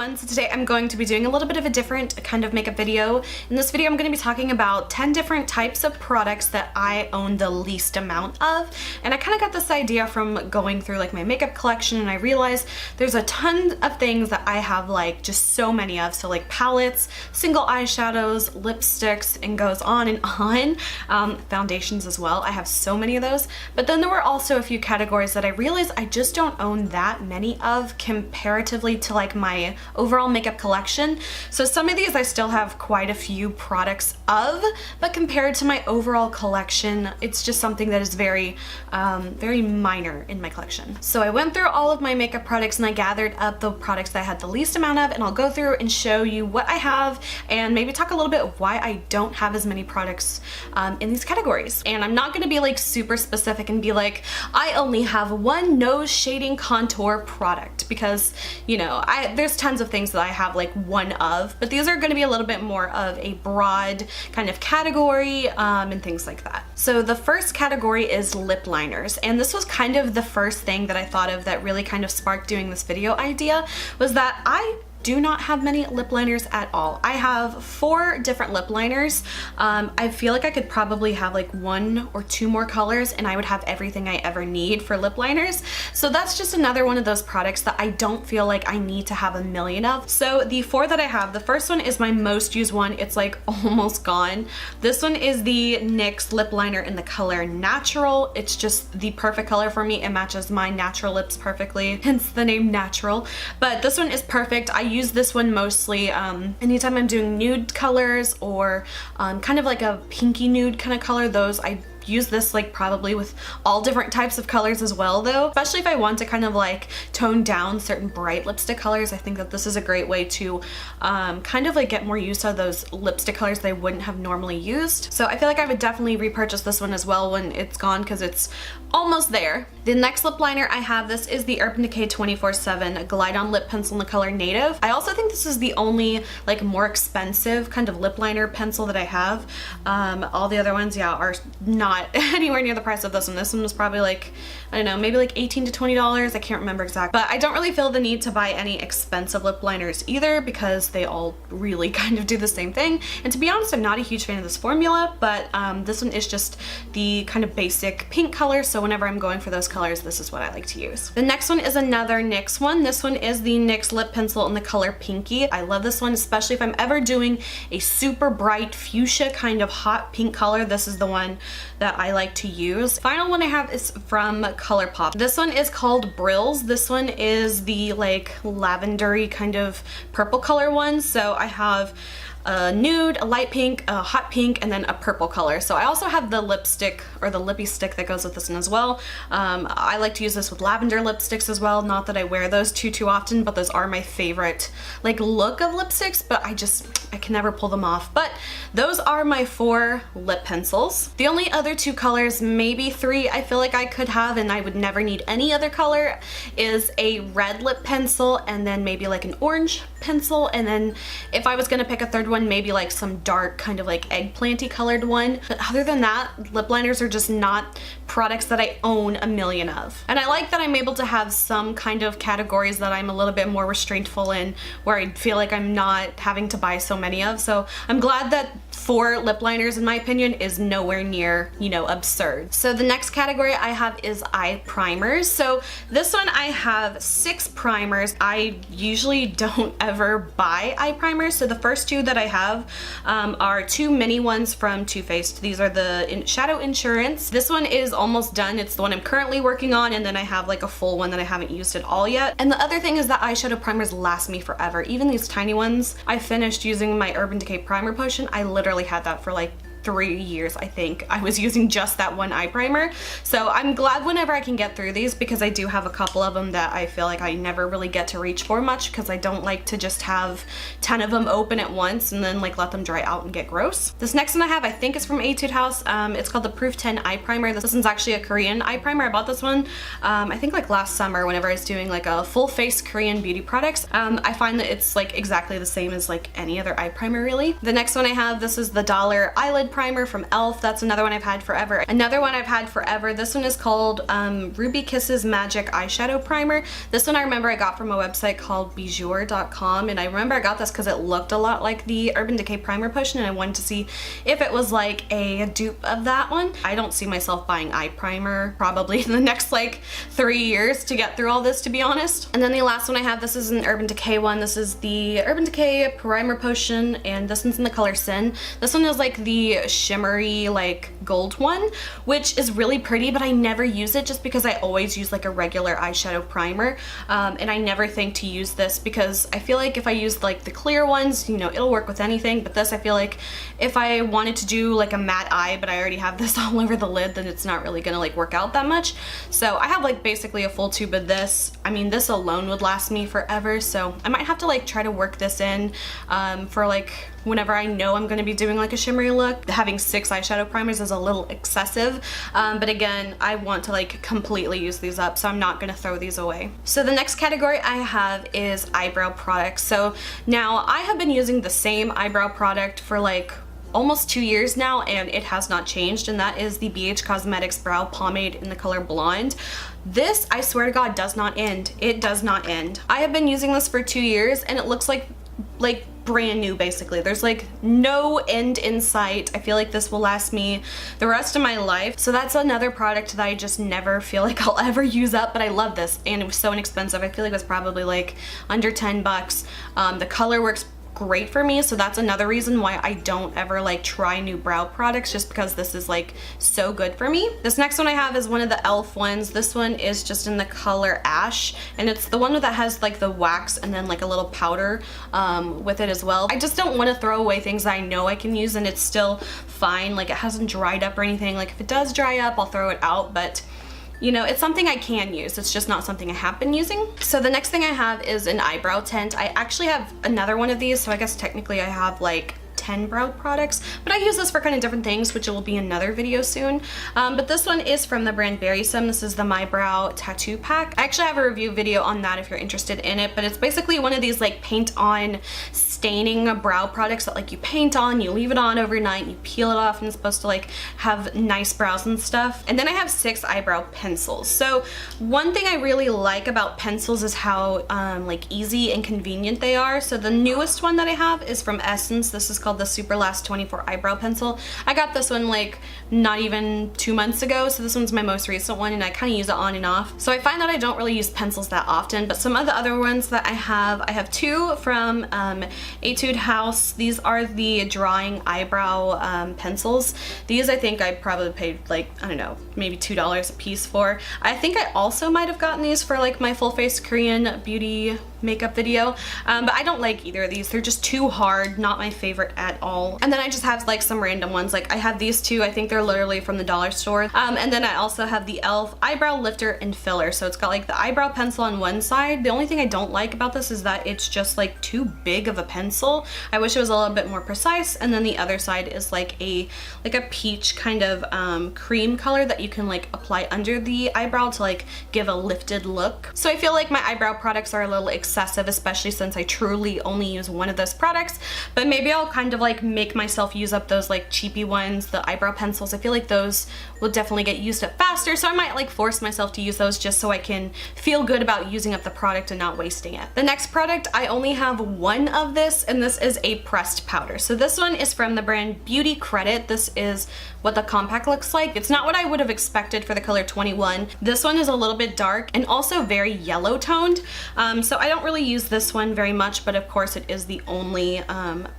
everyone. So today I'm going to be doing a little bit of a different kind of makeup video. In this video I'm going to be talking about 10 different types of products that I own the least amount of. And I kind of got this idea from going through like my makeup collection, and I realized there's a ton of things that I have like just so many of. So like palettes, single eyeshadows, lipsticks, and goes on and on. Foundations as well. I have so many of those. But then there were also a few categories that I realized I just don't own that many of comparatively to like my overall makeup collection. So some of these I still have quite a few products of, but compared to my overall collection, it's just something that is very minor in my collection. So I went through all of my makeup products and I gathered up the products that I had the least amount of, and I'll go through and show you what I have and maybe talk a little bit of why I don't have as many products in these categories. And I'm not gonna be like super specific and be like, I only have one nose shading contour product, because you know, there's tons of things that I have like one of, but these are going to be a little bit more of a broad kind of category and things like that. So the first category is lip liners, and this was kind of the first thing that I thought of that really kind of sparked doing this video idea, was that I do not have many lip liners at all. I have 4 different lip liners. I feel like I could probably have like 1 or 2 more colors and I would have everything I ever need for lip liners. So that's just another one of those products that I don't feel like I need to have a million of. So the 4 that I have, the first one is my most used one. It's like almost gone. This one is the NYX lip liner in the color Natural. It's just the perfect color for me. It matches my natural lips perfectly, hence the name Natural. But this one is perfect. I use this one mostly anytime I'm doing nude colors or kind of like a pinky nude kind of color. Those I use this like probably with all different types of colors as well though, especially if I want to kind of like tone down certain bright lipstick colors. I think that this is a great way to kind of like get more use out of those lipstick colors that I wouldn't have normally used. So I feel like I would definitely repurchase this one as well when it's gone, because it's almost there. The next lip liner I have, this is the Urban Decay 24/7 Glide On Lip Pencil in the color Native. I also think this is the only like more expensive kind of lip liner pencil that I have. All the other ones, yeah, are not anywhere near the price of this one. This one was probably like, I don't know, maybe like $18 to $20. I can't remember exactly. But I don't really feel the need to buy any expensive lip liners either, because they all really kind of do the same thing. And to be honest, I'm not a huge fan of this formula, but this one is just the kind of basic pink color. So whenever I'm going for those colors, this is what I like to use. The next one is another NYX one. This one is the NYX Lip Pencil in the color Pinky. I love this one, especially if I'm ever doing a super bright fuchsia kind of hot pink color. This is the one that I like to use. Final one I have is from ColourPop. This one is called Brills. This one is the like lavendery kind of purple color one. So I have a nude, a light pink, a hot pink, and then a purple color. So I also have the lipstick or the lippy stick that goes with this one as well. I like to use this with lavender lipsticks as well. Not that I wear those too often, but those are my favorite like look of lipsticks, but I can never pull them off. But those are my 4 lip pencils. The only other 2 colors, maybe 3, I feel like I could have and I would never need any other color, is a red lip pencil and then maybe like an orange pencil, and then if I was gonna pick a third one, maybe like some dark kind of like eggplanty colored one. But other than that, lip liners are just not products that I own a million of. And I like that I'm able to have some kind of categories that I'm a little bit more restraintful in, where I feel like I'm not having to buy so many of. So I'm glad that 4 lip liners, in my opinion, is nowhere near, you know, absurd. So the next category I have is eye primers. So this one I have 6 primers. I usually don't ever buy eye primers. So the first 2 that I have are 2 mini ones from Too Faced. These are the Shadow Insurance. This one is almost done. It's the one I'm currently working on, and then I have like a full one that I haven't used at all yet. And the other thing is that eyeshadow primers last me forever. Even these tiny ones, I finished using my Urban Decay Primer Potion. I literally had that for like 3 years, I think. I was using just that one eye primer. So I'm glad whenever I can get through these, because I do have a couple of them that I feel like I never really get to reach for much, because I don't like to just have 10 of them open at once and then like let them dry out and get gross. This next one I have, I think is from Etude House. It's called the Proof 10 Eye Primer. This one's actually a Korean eye primer. I bought this one I think like last summer whenever I was doing like a full face Korean beauty products. I find that it's like exactly the same as like any other eye primer really. The next one I have, this is the Dollar Eyelid primer from e.l.f. That's another one I've had forever. Another one I've had forever, this one is called Ruby Kisses Magic Eyeshadow Primer. This one I remember I got from a website called Bijou.com, and I remember I got this because it looked a lot like the Urban Decay primer potion, and I wanted to see if it was like a dupe of that one. I don't see myself buying eye primer probably in the next like 3 years to get through all this, to be honest. And then the last one I have, this is an Urban Decay one. This is the Urban Decay primer potion, and this one's in the color Sin. This one is like the shimmery like gold one, which is really pretty, but I never use it just because I always use like a regular eyeshadow primer, and I never think to use this because I feel like if I use like the clear ones, you know, it'll work with anything, but this I feel like if I wanted to do like a matte eye but I already have this all over the lid, then it's not really gonna like work out that much. So I have like basically a full tube of this. I mean, this alone would last me forever, so I might have to like try to work this in for like whenever I know I'm going to be doing like a shimmery look. Having 6 eyeshadow primers is a little excessive, but again, I want to like completely use these up, so I'm not going to throw these away. So the next category I have is eyebrow products. So now I have been using the same eyebrow product for like almost 2 years now, and it has not changed, and that is the BH Cosmetics Brow Pomade in the color Blonde. This, I swear to God, does not end. It does not end. I have been using this for 2 years, and it looks like brand new basically. There's like no end in sight. I feel like this will last me the rest of my life. So that's another product that I just never feel like I'll ever use up, but I love this, and it was so inexpensive. I feel like it was probably like under 10 bucks. The color works great for me, so that's another reason why I don't ever like try new brow products, just because this is like so good for me. This next one I have is one of the e.l.f. ones. This one is just in the color Ash, and it's the one that has like the wax and then like a little powder with it as well. I just don't want to throw away things I know I can use and it's still fine, like it hasn't dried up or anything. Like if it does dry up, I'll throw it out, but you know, it's something I can use. It's just not something I have been using. So the next thing I have is an eyebrow tint. I actually have another one of these, so I guess technically I have like 10 brow products, but I use this for kind of different things, which will be another video soon. But this one is from the brand Berrisom. This is the My Brow Tattoo Pack. I actually have a review video on that if you're interested in it, but it's basically one of these like paint on staining brow products that like you paint on, you leave it on overnight, you peel it off, and it's supposed to like have nice brows and stuff. And then I have 6 eyebrow pencils. So one thing I really like about pencils is how like easy and convenient they are. So the newest one that I have is from Essence. This is called the Superlast 24 Eyebrow Pencil. I got this one like not even 2 months ago, so this one's my most recent one, and I kind of use it on and off. So I find that I don't really use pencils that often, but some of the other ones that I have 2 from Etude House. These are the drawing eyebrow pencils. These I think I probably paid like, I don't know, maybe $2 a piece for. I think I also might have gotten these for like my full face Korean beauty makeup video, but I don't like either of these. They're just too hard, not my favorite at all. And then I just have like some random ones. Like I have these 2, I think they're literally from the dollar store. And then I also have the e.l.f. Eyebrow Lifter and Filler. So it's got like the eyebrow pencil on one side. The only thing I don't like about this is that it's just like too big of a pencil. I wish it was a little bit more precise. And then the other side is like a peach kind of cream color that you can like apply under the eyebrow to like give a lifted look. So I feel like my eyebrow products are a little excessive, especially since I truly only use one of those products, but maybe I'll kind of like make myself use up those like cheapy ones, the eyebrow pencils. I feel like those will definitely get used up faster, so I might like force myself to use those just so I can feel good about using up the product and not wasting it. The next product, I only have one of this, and this is a pressed powder. So this one is from the brand Beauty Credit. This is what the compact looks like. It's not what I would have expected for the color 21. This one is a little bit dark and also very yellow toned, so I don't really use this one very much, but of course it is the only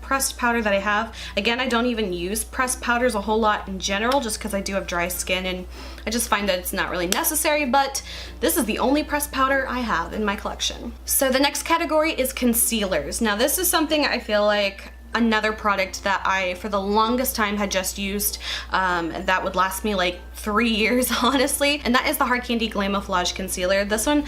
pressed powder that I have. Again, I don't even use pressed powders a whole lot in general, just because I do have dry skin and I just find that it's not really necessary, but this is the only pressed powder I have in my collection. So the next category is concealers. Now this is something I feel like another product that I for the longest time had just used that would last me like 3 years honestly, and that is the Hard Candy Glamoflauge concealer. This one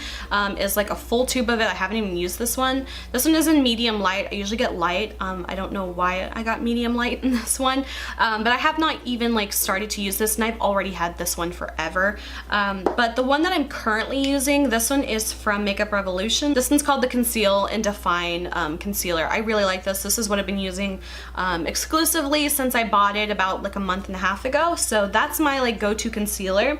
is like a full tube of it. I haven't even used this one. This one is in medium light. I usually get light. I don't know why I got medium light in this one, but I have not even like started to use this, and I've already had this one forever. But the one that I'm currently using, this one is from Makeup Revolution. This one's called the Conceal and Define concealer. I really like this. This is what I've been using using exclusively since I bought it about like a month and a half ago. So that's my like go-to concealer.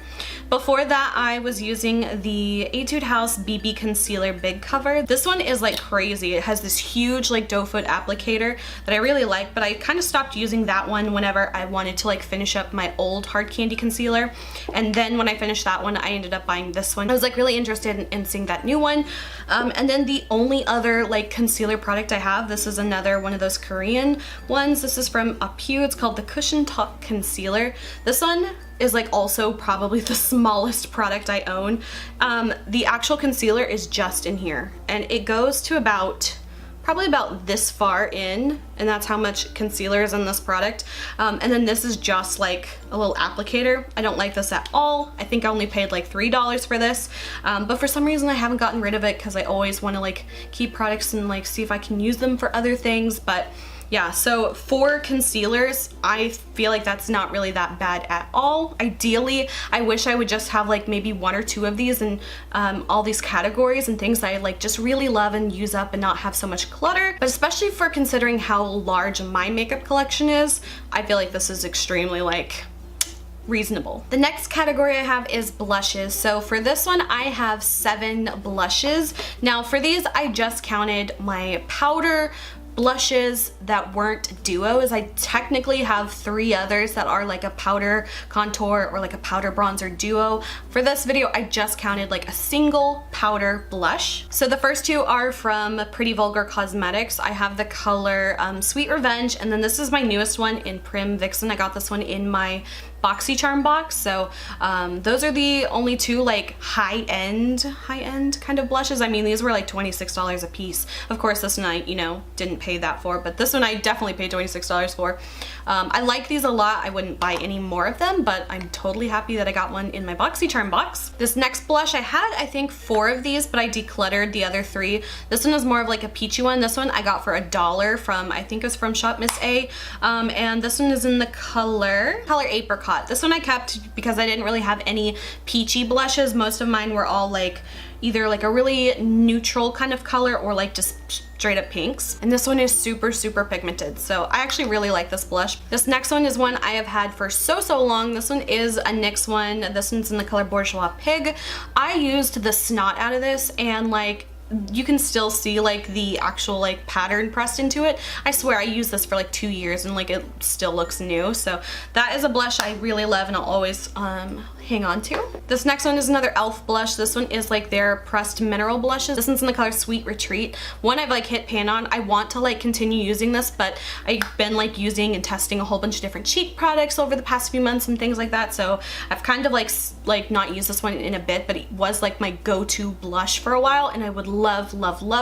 Before that, I was using the Etude House BB Concealer Big Cover. This one is like crazy. It has this huge like doe foot applicator that I really like, but I kind of stopped using that one whenever I wanted to like finish up my old hard candy concealer. And then when I finished that one, I ended up buying this one. I was like really interested in seeing that new one. And then the only other like concealer product I have, this is another one of those Korean ones. This is from Etude. It's called the Cushion Talk Concealer. This one is like also probably the smallest product I own. The actual concealer is just in here, and it goes to probably about this far in, and that's how much concealer is in this product. And then this is just like a little applicator. I don't like this at all. I think I only paid like $3 for this, but for some reason I haven't gotten rid of it because I always want to like keep products and like see if I can use them for other things. But yeah, so for concealers, I feel like that's not really that bad at all. Ideally, I wish I would just have like maybe 1 or 2 of these in all these categories and things that I like just really love and use up and not have so much clutter. But especially for considering how large my makeup collection is, I feel like this is extremely like reasonable. The next category I have is blushes. So for this one, I have 7 blushes. Now for these, I just counted my powder blushes that weren't duos. I technically have 3 others that are like a powder contour or like a powder bronzer duo. For this video, I just counted like a single powder blush. So the first 2 are from Pretty Vulgar Cosmetics. I have the color Sweet Revenge, and then this is my newest one in Prim Vixen. I got this one in my BoxyCharm box. So those are the only 2 like high-end kind of blushes. I mean, these were like $26 a piece. Of course, this one I, you know, didn't pay that for, but this one I definitely paid $26 for. I like these a lot. I wouldn't buy any more of them, but I'm totally happy that I got one in my BoxyCharm box. This next blush, I had I think 4 of these, but I decluttered the other 3. This one is more of like a peachy one. This one I got for $1 from, I think it was from Shop Miss A. And this one is in the color Apricot. This one I kept because I didn't really have any peachy blushes. Most of mine were all like either like a really neutral kind of color or like just straight up pinks. And this one is super, super pigmented. So I actually really like this blush. This next one is one I have had for so long. This one is a NYX one. This one's in the color Bourgeois Pig. I used the snot out of this, and like you can still see like the actual like pattern pressed into it. I swear I used this for like 2 years and like it still looks new. So that is a blush I really love and I'll always hang on to. This next one is another e.l.f. blush. This one is like their pressed mineral blushes. This one's in the color Sweet Retreat. One I've like hit pan on. I want to like continue using this, but I've been like using and testing a whole bunch of different cheek products over the past few months and things like that. So I've kind of like not used this one in a bit, but it was like my go-to blush for a while, and I would love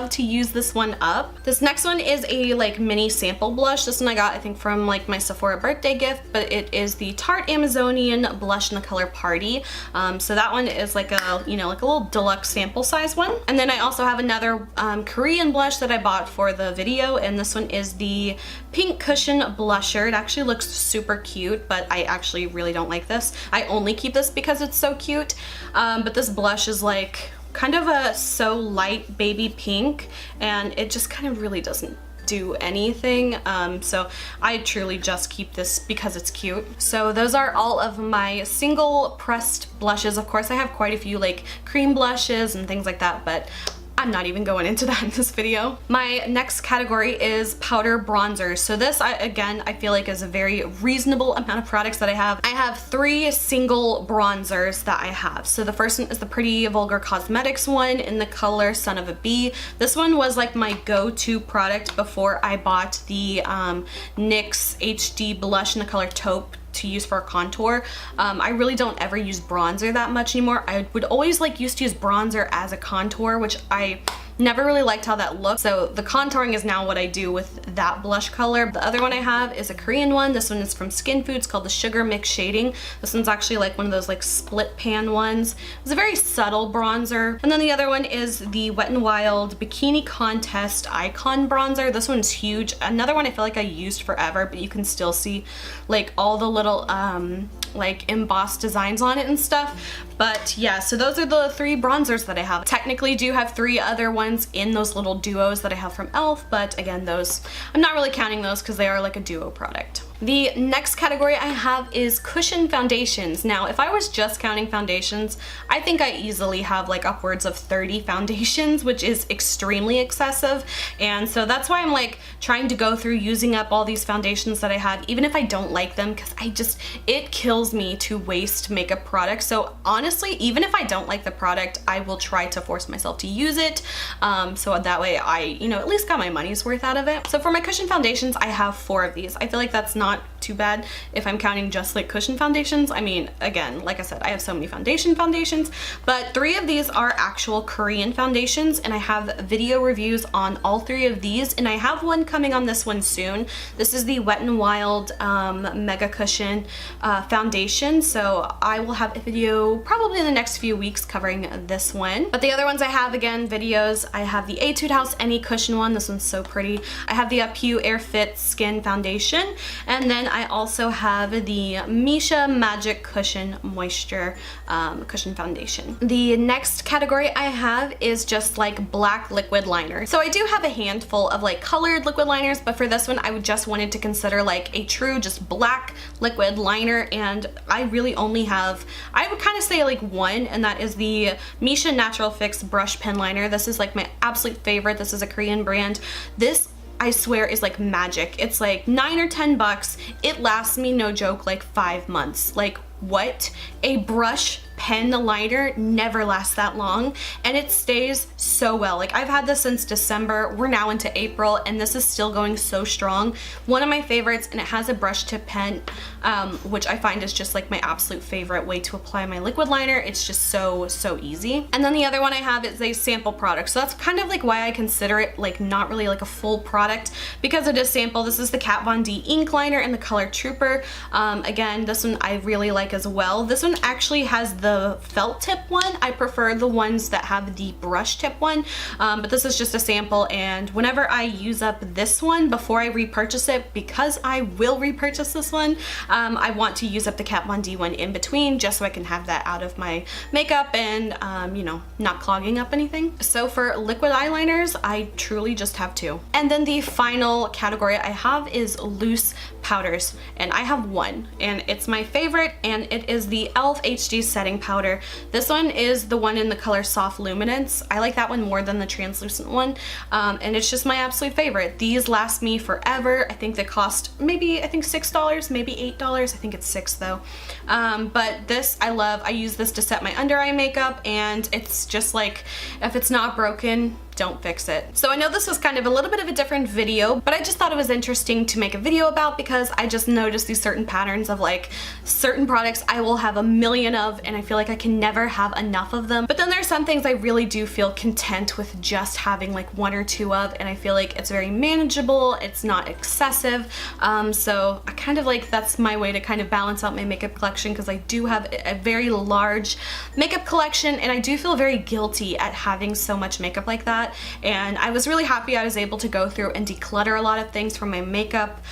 to use this one up. This next one is a like mini sample blush. This one I got I think from like my Sephora birthday gift, but it is the Tarte Amazonian blush in the color Party. So that one is like a, you know, like a little deluxe sample size one. And then I also have another Korean blush that I bought for the video, and this one is the Pink Cushion Blusher. It actually looks super cute, but I actually really don't like this. I only keep this because it's so cute. But this blush is like kind of a so light baby pink, and it just kind of really doesn't do anything. So I truly just keep this because it's cute. So those are all of my single pressed blushes. Of course I have quite a few like cream blushes and things like that, but I'm not even going into that in this video. My next category is powder bronzers. So this, again, I feel like is a very reasonable amount of products that I have. I have 3 single bronzers that I have. So the first one is the Pretty Vulgar Cosmetics one in the color Son of a Bee. This one was like my go-to product before I bought the NYX HD blush in the color Taupe to use for a contour. I really don't ever use bronzer that much anymore. I would always like used to use bronzer as a contour, which I never really liked how that looked. So the contouring is now what I do with that blush color. The other one I have is a Korean one. This one is from Skin Foods called the Sugar Mix Shading. This one's actually like one of those like split pan ones. It's a very subtle bronzer. And then the other one is the Wet n Wild Bikini Contest Icon Bronzer. This one's huge. Another one I feel like I used forever, but you can still see like all the little like embossed designs on it and stuff. But yeah, so those are the 3 bronzers that I have. Technically do have 3 other ones in those little duos that I have from e.l.f., but again, those, I'm not really counting those because they are like a duo product. The next category I have is cushion foundations. Now, if I was just counting foundations, I think I easily have like upwards of 30 foundations, which is extremely excessive. And so that's why I'm like trying to go through using up all these foundations that I have, even if I don't like them, because it kills me to waste makeup products. So honestly, even if I don't like the product, I will try to force myself to use it. So that way I, you know, at least got my money's worth out of it. So for my cushion foundations, I have 4 of these. I feel like that's not too bad if I'm counting just like cushion foundations. I mean, again, like I said, I have so many foundations, but 3 of these are actual Korean foundations, and I have video reviews on all 3 of these, and I have one coming on this one soon. This is the Wet n Wild Mega Cushion foundation, so I will have a video probably in the next few weeks covering this one. But the other ones I have, again, videos. I have the Etude House Any Cushion one. This one's so pretty. I have the Apu Air Fit Skin Foundation, and then I also have the Misha Magic Cushion Moisture Cushion Foundation. The next category I have is just like black liquid liner. So I do have a handful of like colored liquid liners, but for this one I just wanted to consider like a true just black liquid liner, and I really only have, I would kind of say like 1, and that is the Misha Natural Fix Brush Pen Liner. This is like my absolute favorite. This is a Korean brand. This, I swear, is like magic. It's like $9 or $10. It lasts me, no joke, like 5 months. Like, what? A brush pen liner never lasts that long, and it stays so well. Like, I've had this since December. We're now into April, and this is still going so strong. One of my favorites, and it has a brush tip pen, which I find is just like my absolute favorite way to apply my liquid liner. It's just so easy. And then the other one I have is a sample product, so that's kind of like why I consider it like not really like a full product, because it is sample. This is the Kat Von D ink liner in the color Trooper. Again, this one I really like as well. This one actually has the felt tip one. I prefer the ones that have the brush tip one, but this is just a sample, and whenever I use up this one before I repurchase it, because I will repurchase this one, I want to use up the Kat Von D one in between, just so I can have that out of my makeup and you know, not clogging up anything. So for liquid eyeliners, I truly just have 2. And then the final category I have is loose powders, and I have 1, and it's my favorite, and it is the e.l.f. HD Setting Powder. This one is the one in the color Soft Luminance. I like that one more than the translucent one, and it's just my absolute favorite. These last me forever. I think they cost maybe, I think $6, maybe $8. I think it's $6 though. But this I love. I use this to set my under eye makeup, and it's just like, if it's not broken, don't fix it. So I know this was kind of a little bit of a different video, but I just thought it was interesting to make a video about, because I just noticed these certain patterns of like certain products I will have a million of, and I feel like I can never have enough of them. But then there's some things I really do feel content with just having like 1 or 2 of, and I feel like it's very manageable, it's not excessive. So I kind of like, that's my way to kind of balance out my makeup collection, because I do have a very large makeup collection, and I do feel very guilty at having so much makeup like that. And I was really happy I was able to go through and declutter a lot of things from my makeup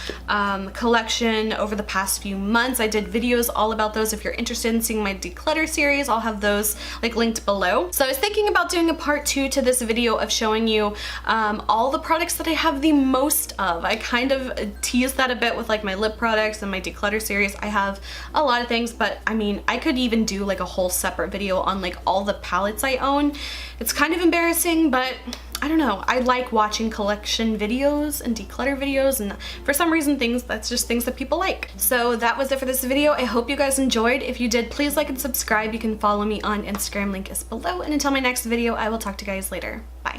collection over the past few months. I did videos all about those. If you're interested in seeing my declutter series, I'll have those like linked below. So I was thinking about doing a part 2 to this video of showing you all the products that I have the most of. I kind of teased that a bit with like my lip products and my declutter series. I have a lot of things, but I mean, I could even do like a whole separate video on like all the palettes I own. It's kind of embarrassing, but I don't know, I like watching collection videos and declutter videos, and for some reason that's just things that people like. So that was it for this video. I hope you guys enjoyed. If you did, please like and subscribe. You can follow me on Instagram, link is below, and until my next video, I will talk to you guys later. Bye.